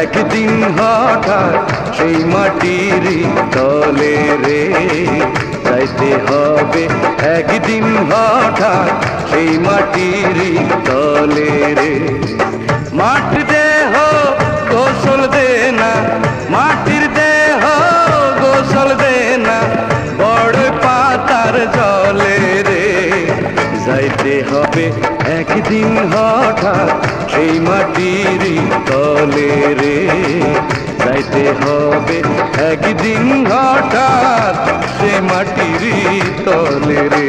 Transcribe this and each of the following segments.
একদিন হঠাৎ সেই মাটির তলে রে যাইতে হবে, একদিন হঠাৎ সেই মাটির তলে রে। মাটির দেহ গোসল দে না, মাটির দেহ গোসল দে না, বড় পাতার জলে রে যাইতে হবে, একদিন হঠাৎ সেই মাটির তলে রে যাইতে হবে, একদিন হঠাৎ সে মাটির তলে রে।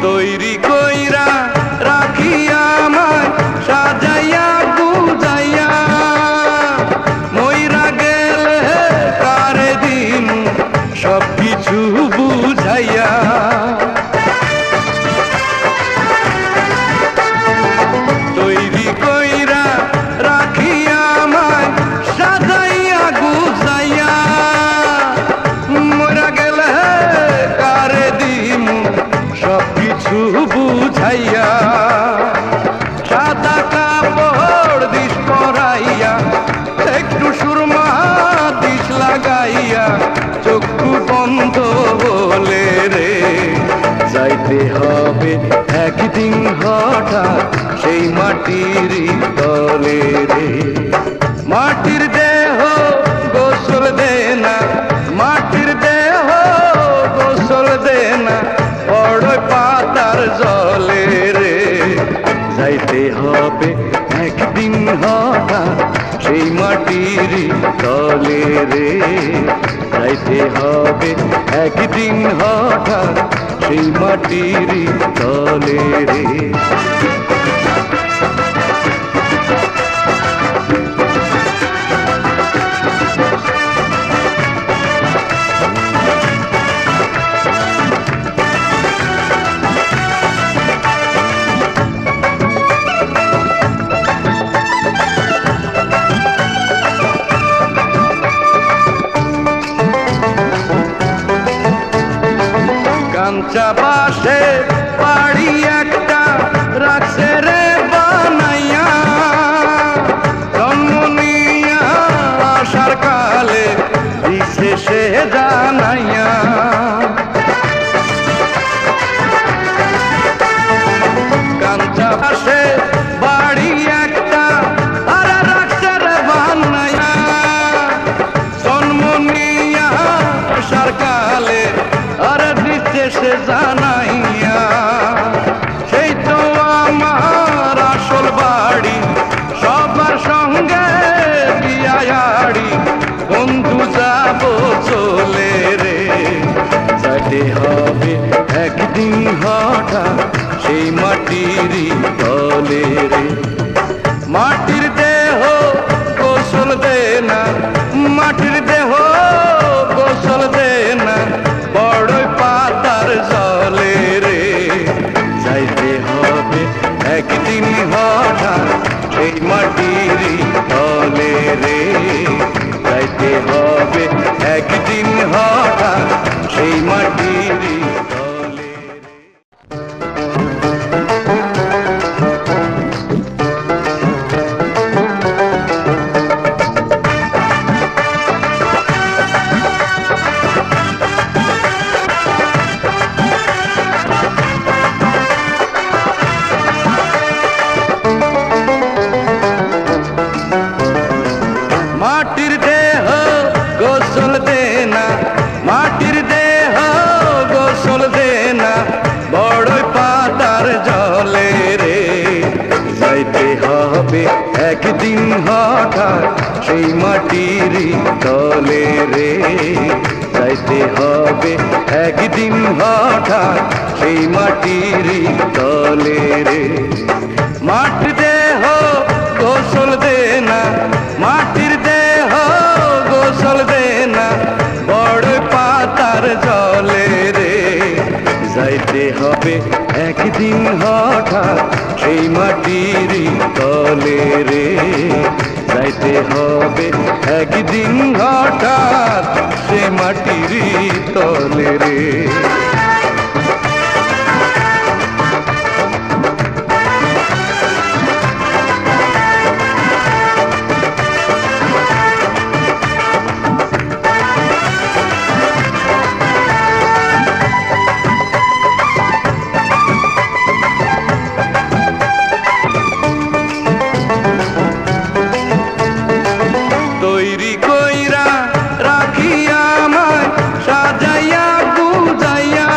তৈরি কইরা রাখিয়া আমায় সাজাইয়া গুজাইয়া, মইরা গেলে কারে দিন সব কিছু বুঝাইয়া। তৈরি কইরা রাখিয়া আমায় সাজাইয়া গুজাইয়া, মইরা গেলে কারে দিন সব কিছু বুঝাইয়া। সাদা কাপড় দিস পরাইয়া, একটু সুরমা দিস লাগাইয়া, চক্ষু বন্ধ বলে রে যাইতে হবে, একদিন হঠাৎ সেই মাটির তলে রে। মাটির দেহ গোসল দে না, মাটির দেহ গোসল দে না, বড় পাতার জলে রে যাইতে হবে, একদিন হঠাৎ সেই মাটির তলে রে যাইতে হবে, একদিন হঠাৎ সেই মাটির তলে রে। কাঁচা বাসে বাড়ি একটা রাখছে রে বানাইয়া, জন্ম নিয়া আসার কালে দিছে সে জানাইয়া। কাঁচা বাসে বাড়ি একটা আর রাখছে রে বানাইয়া, জন্ম নিয়া আসার কালে আর দিতে সে জানাইয়া। সেই তো আমার আসল বাড়ি, সবার সঙ্গে বিয়াড়ি, বন্ধু যাব চলে রে যাইতে হবে, একদিন হঠাৎ সেই মাটির তলে রে। মাটির দেহ গোসল দে না, মাটির দেহ গোসল দে না, বড় পাতার জলে রে যাইতে হবে, একদিন হঠাৎ সেই মাটির তলে রে যাইতে হবে, একদিন হঠাৎ সেই মাটির তলে রে। মাটির দেহ গোসল দে না, মাটির দেহ গোসল দে না, বড় পাতার জলে রে যাইতে হবে, একদিন হঠাৎ সেই মাটির তলে রে যাইতে হবে, একদিন হঠাৎ সেই মাটির তলে রে। মাটির দেহ গোসল দে না, মাটির দেহ গোসল দে না, বড় পাতার জলে রে হবে একদিন হঠাৎ সেই মাটির তলে রে, যাইতে হবে একদিন হঠাৎ সেই মাটির তলে রে। তৈরি কইরা রাখিয়া আমায় সাজাইয়া গুজাইয়া,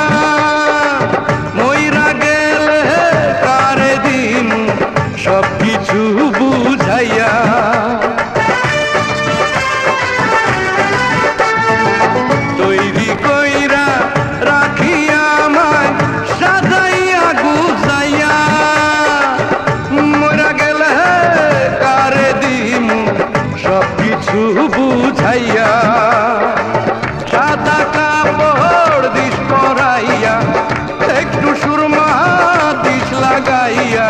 মইরা গেলে কারে দিন সব কিছু বুঝাইয়া। তৈরি কইরা রাখিয়া আমায় সাজাইয়া গুজাইয়া, মইরা গেলে কারে দিন সব কিছু বুঝাইয়া। সাদা কাপড় দিস পরাইয়া, একটু সুরমা দিস লাগাইয়া,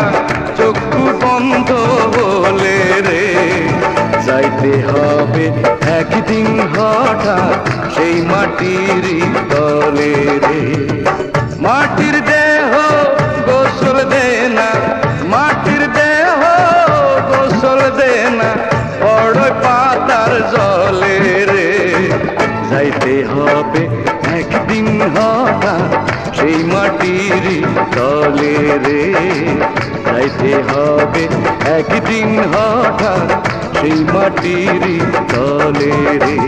চক্ষু বন্ধ বলে রে, যাইতে হবে একদিন হঠাৎ সেই মাটির তলে রে। মাটির দেহ গোসল দে না, মাটির দেহ গোসল দে না, বড়ই পাতার জলে রে, যাইতে হবে একদিন হঠাৎ সেই মাটির তলে রে, যাইতে হবে একদিন হঠাৎ সেই মাটির তলে রে।